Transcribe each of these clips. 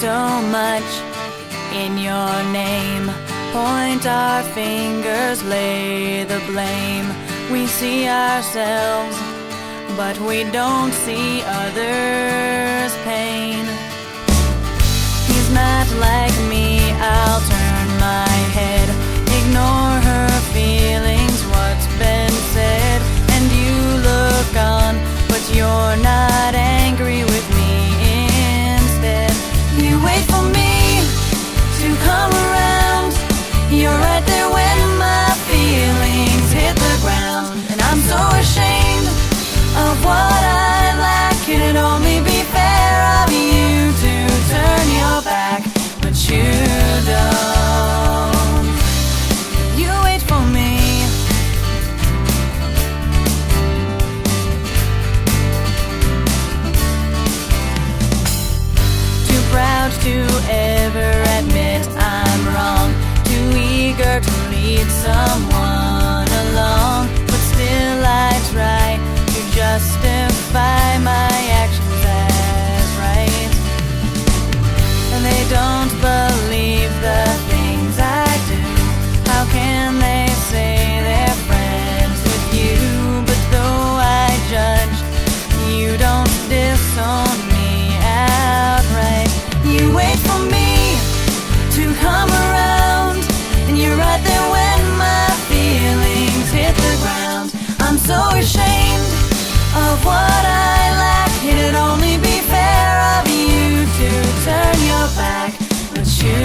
so much in your name. Point our fingers, lay the blame. We see ourselves, but we don't see others' pain. He's not like me, I'll turn my head, ignore her feelings, what's been said. And you look on, but you're not angry with me instead. You wait for me to come around. You're right there when my feelings hit the ground. And I'm so ashamed of what I lack. It'd only be fair of you to turn your back, but you don't. You wait for me. Too proud to ever admit I'm wrong, too eager to lead someone along, but still I try to justify my actions as right. And they don't believe the things I do. How can they say they're friends with you? But though I judge, you don't disown me outright. You wait for me to come around, and you're right there when my feelings hit the ground. I'm so ashamed of what I lack. It'd only be fair of you to turn your back, but you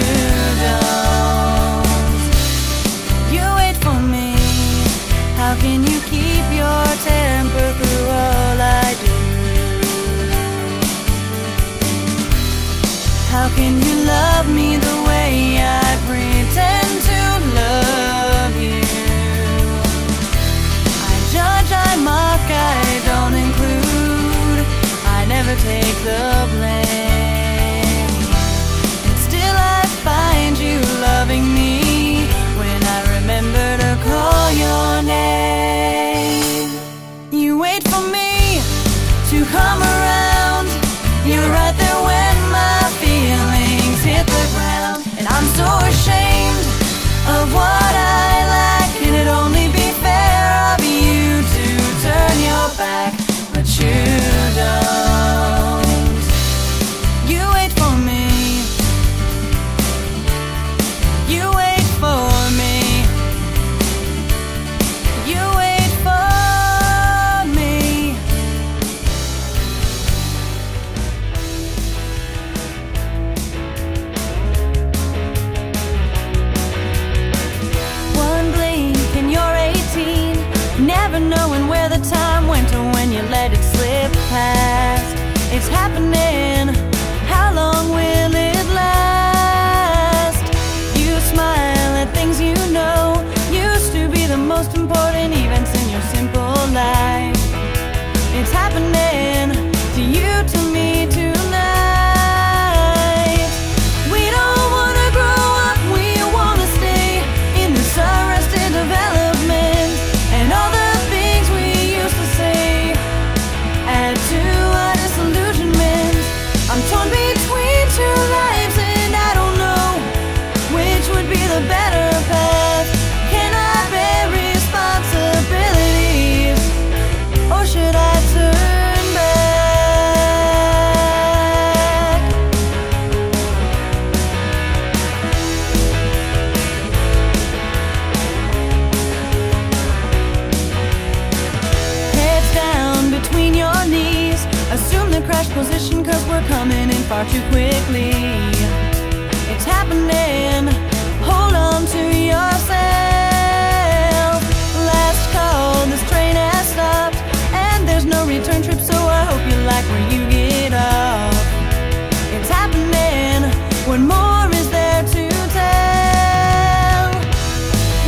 don't. You wait for me. How can you keep your temper through all I do? How can you love me the way I pretend to love you? I judge, I mock, I don't include, I never take the blame. And still I find you loving me when I remember to call your name. You wait for me to come around. You're right there when my feelings hit the ground. And I'm so ashamed of what I lack. It'd only be fair of you to turn your back, but you don't. You wait for me. You wait for me. You wait for me. One blink and you're 18, never knowing where the time went or when you let it slip past. It's happening, how long will it last? You smile at things you know used to be the most important events in your simple life. It's happening to you, to me tonight. We don't wanna grow up, we wanna stay in this arrested development. And all the things we used to say add to our disillusionment. I'm torn between two lives and I don't know which would be the better path. Can I bear responsibilities, or should I turn back? Heads down between your knees, assume the crash position, 'cause we're coming in far too quickly. It's happening, hold on to yourself. Last call, this train has stopped, and there's no return trip, so I hope you like where you get off. It's happening, what more is there to tell?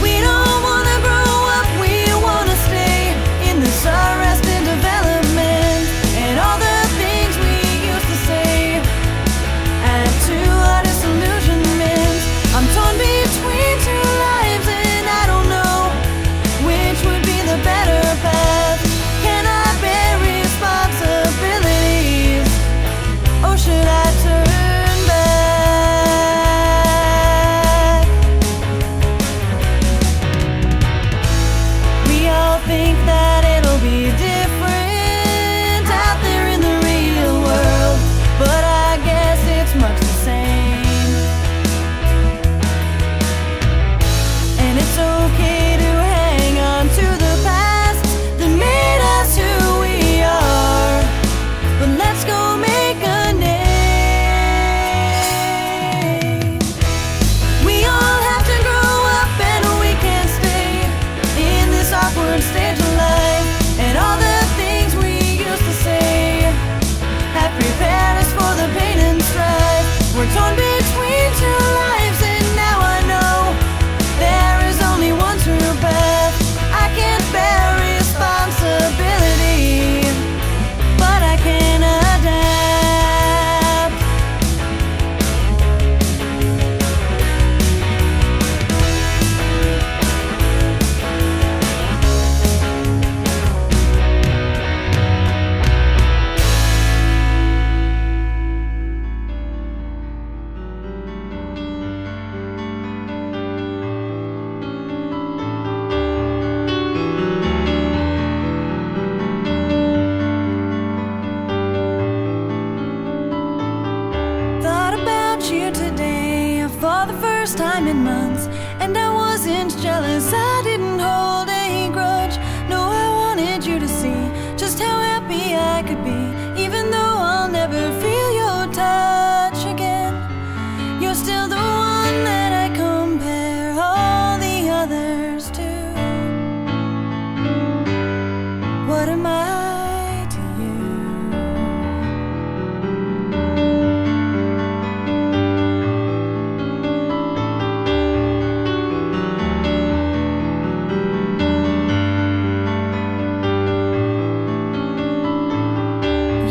We don't wanna grow up, we wanna stay in this arrested development. And all the things we used to say add to our disillusionment. I'm think that it'll be different out there in the real world, but I guess it's much the same. And it's okay to hang on to the past that made us who we are, but let's go make a name. We all have to grow up and we can't stay in this awkward stage of life, and all the things we used to say have prepared us for the pain and strife. We're torn between two lives, and now I know there is only one true path. I can't bear responsibility, but I can adapt. Thought about you today for the first time in months, and I wasn't jealous, I didn't hold a grudge. No, I wanted you to see just how happy I could be, even though I'll never feel your touch again. You're still the one that I compare all the others to. What am I to you?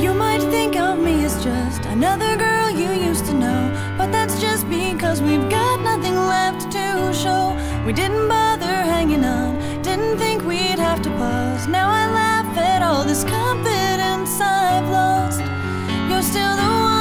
You might think of me as just another girl you used to know, but that's just because we've got nothing left to show. We didn't bother hanging on, didn't think we'd have to pause. Now I laugh at all this confidence I've lost. You're still the one